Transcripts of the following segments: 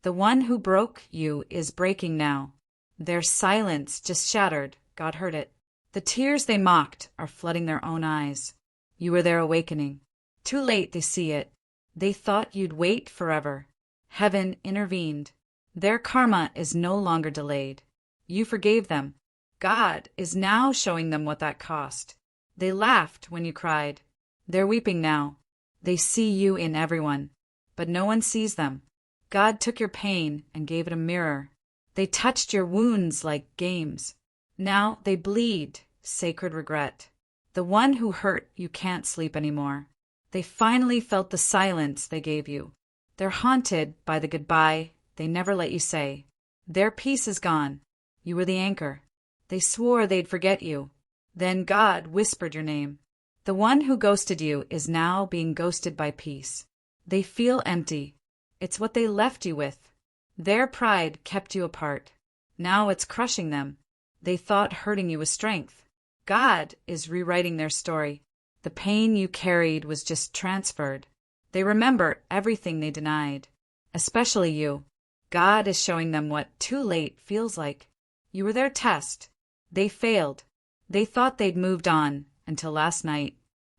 The one who broke you is breaking now. Their silence just shattered. God heard it. The tears they mocked are flooding their own eyes. You were their awakening. Too late they see it. They thought you'd wait forever. Heaven intervened. Their karma is no longer delayed. You forgave them. God is now showing them what that cost. They laughed when you cried. They're weeping now. They see you in everyone, but no one sees them. God took your pain and gave it a mirror. They touched your wounds like games. Now they bleed, sacred regret. The one who hurt you can't sleep anymore. They finally felt the silence they gave you. They're haunted by the goodbye they never let you say. Their peace is gone. You were the anchor. They swore they'd forget you. Then God whispered your name. The one who ghosted you is now being ghosted by peace. They feel empty. It's what they left you with. Their pride kept you apart. Now it's crushing them. They thought hurting you was strength. God is rewriting their story. The pain you carried was just transferred. They remember everything they denied, especially you. God is showing them what too late feels like. You were their test. They failed. They thought they'd moved on until last night.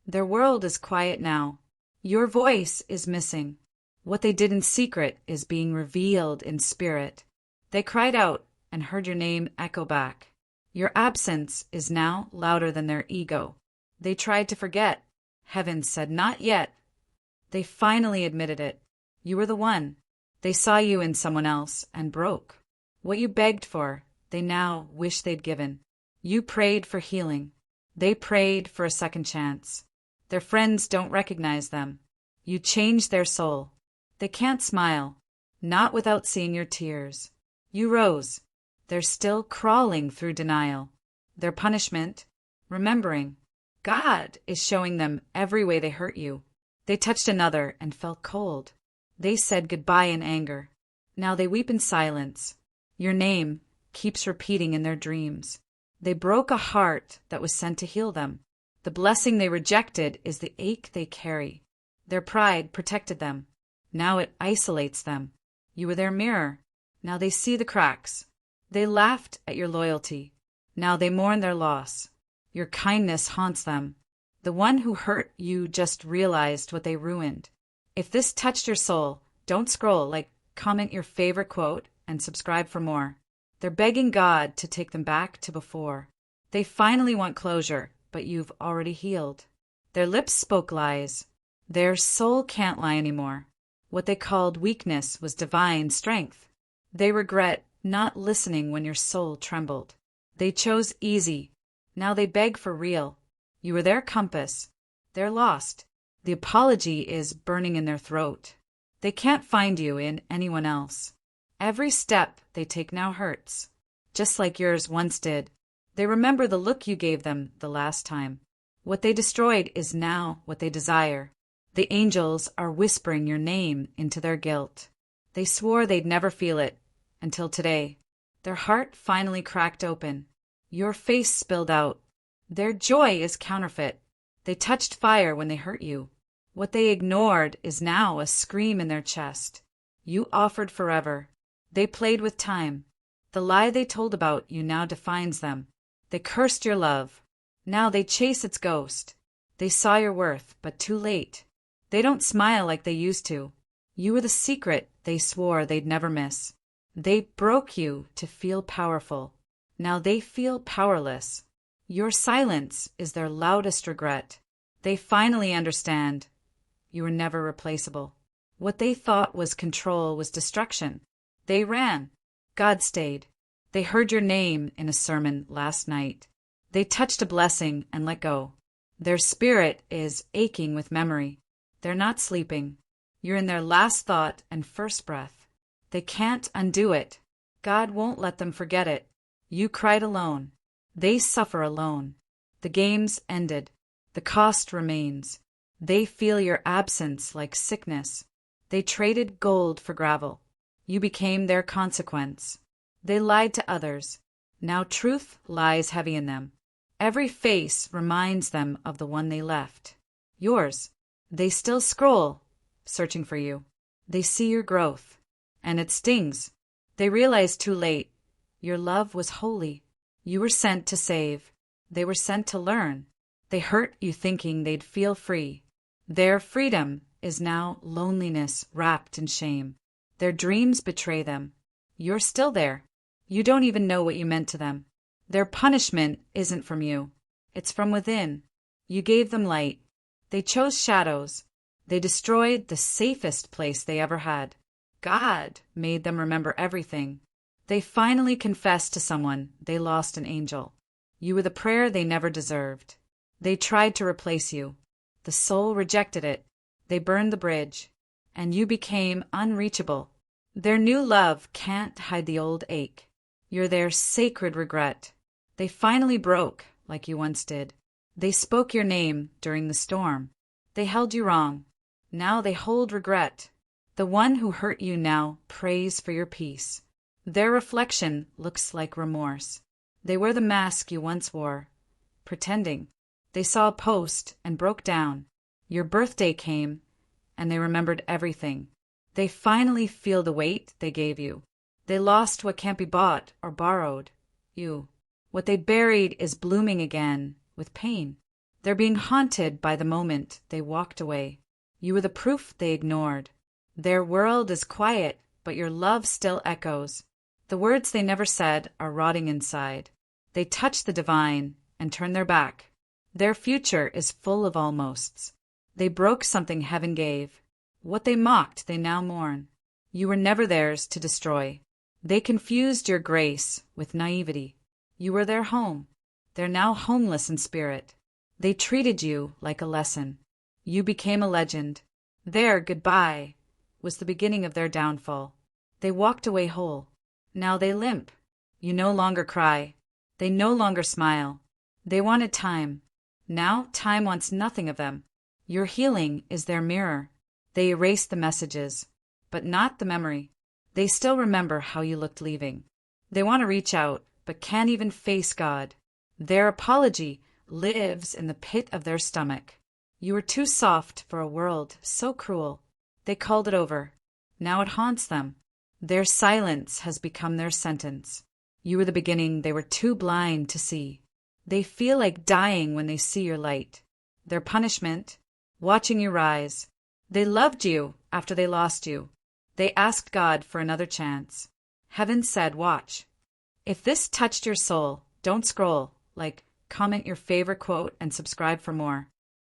Their world is quiet now. Your voice is missing. What they did in secret is being revealed in spirit. They cried out and heard your name echo back. Your absence is now louder than their ego. They tried to forget. Heaven said, not yet. They finally admitted it. You were the one. They saw you in someone else and broke. What you begged for, they now wish they'd given. You prayed for healing. They prayed for a second chance. Their friends don't recognize them. You changed their soul. They can't smile, not without seeing your tears. You rose. They're still crawling through denial. Their punishment, remembering. God is showing them every way they hurt you. They touched another and felt cold. They said goodbye in anger. Now they weep in silence. Your name keeps repeating in their dreams. They broke a heart that was sent to heal them. The blessing they rejected is the ache they carry. Their pride protected them. Now it isolates them. You were their mirror. Now they see the cracks. They laughed at your loyalty. Now they mourn their loss. Your kindness haunts them. The one who hurt you just realized what they ruined. If this touched your soul, don't scroll, comment your favorite quote, and subscribe for more. They're begging God to take them back to before. They finally want closure, but you've already healed. Their lips spoke lies. Their soul can't lie anymore. What they called weakness was divine strength. They regret not listening when your soul trembled. They chose easy. Now they beg for real. You were their compass. They're lost. The apology is burning in their throat. They can't find you in anyone else. Every step they take now hurts, just like yours once did. They remember the look you gave them the last time. What they destroyed is now what they desire. The angels are whispering your name into their guilt. They swore they'd never feel it, until today. Their heart finally cracked open. Your face spilled out. Their joy is counterfeit. They touched fire when they hurt you. What they ignored is now a scream in their chest. You offered forever. They played with time. The lie they told about you now defines them. They cursed your love. Now they chase its ghost. They saw your worth, but too late. They don't smile like they used to. You were the secret they swore they'd never miss. They broke you to feel powerful. Now they feel powerless. Your silence is their loudest regret. They finally understand. You were never replaceable. What they thought was control was destruction. They ran. God stayed. They heard your name in a sermon last night. They touched a blessing and let go. Their spirit is aching with memory. They're not sleeping. You're in their last thought and first breath. They can't undo it. God won't let them forget it. You cried alone. They suffer alone. The game's ended. The cost remains. They feel your absence like sickness. They traded gold for gravel. You became their consequence. They lied to others. Now truth lies heavy in them. Every face reminds them of the one they left. Yours. They still scroll, searching for you. They see your growth. and it stings. They realize too late. Your love was holy. You were sent to save. They were sent to learn. They hurt you thinking they'd feel free. Their freedom is now loneliness wrapped in shame. Their dreams betray them. You're still there. You don't even know what you meant to them. Their punishment isn't from you. It's from within. You gave them light. They chose shadows. They destroyed the safest place they ever had. God made them remember everything. They finally confessed to someone they lost an angel. You were the prayer they never deserved. They tried to replace you. The soul rejected it. They burned the bridge, and you became unreachable. Their new love can't hide the old ache. You're their sacred regret. They finally broke like you once did. They spoke your name during the storm. They held you wrong. Now they hold regret. The one who hurt you now prays for your peace. Their reflection looks like remorse. They wear the mask you once wore, pretending. They saw a post and broke down. Your birthday came, and they remembered everything. They finally feel the weight they gave you. They lost what can't be bought or borrowed. You. What they buried is blooming again with pain. They're being haunted by the moment they walked away. You were the proof they ignored. Their world is quiet, but your love still echoes. The words they never said are rotting inside. They touch the divine and turn their back. Their future is full of almosts. They broke something heaven gave. What they mocked they now mourn. You were never theirs to destroy. They confused your grace with naivety. You were their home. They're now homeless in spirit. They treated you like a lesson. You became a legend. Their goodbye was the beginning of their downfall. They walked away whole. Now they limp. You no longer cry. They no longer smile. They wanted time. Now time wants nothing of them. Your healing is their mirror. They erase the messages, but not the memory. They still remember how you looked leaving. They want to reach out, but can't even face God. Their apology lives in the pit of their stomach. You were too soft for a world so cruel. They called it over. Now it haunts them. Their silence has become their sentence. You were the beginning they were too blind to see. They feel like dying when they see your light. Their punishment, watching you rise. They loved you after they lost you. They asked God for another chance. Heaven said, watch. If this touched your soul, don't scroll. Comment your favorite quote and subscribe for more.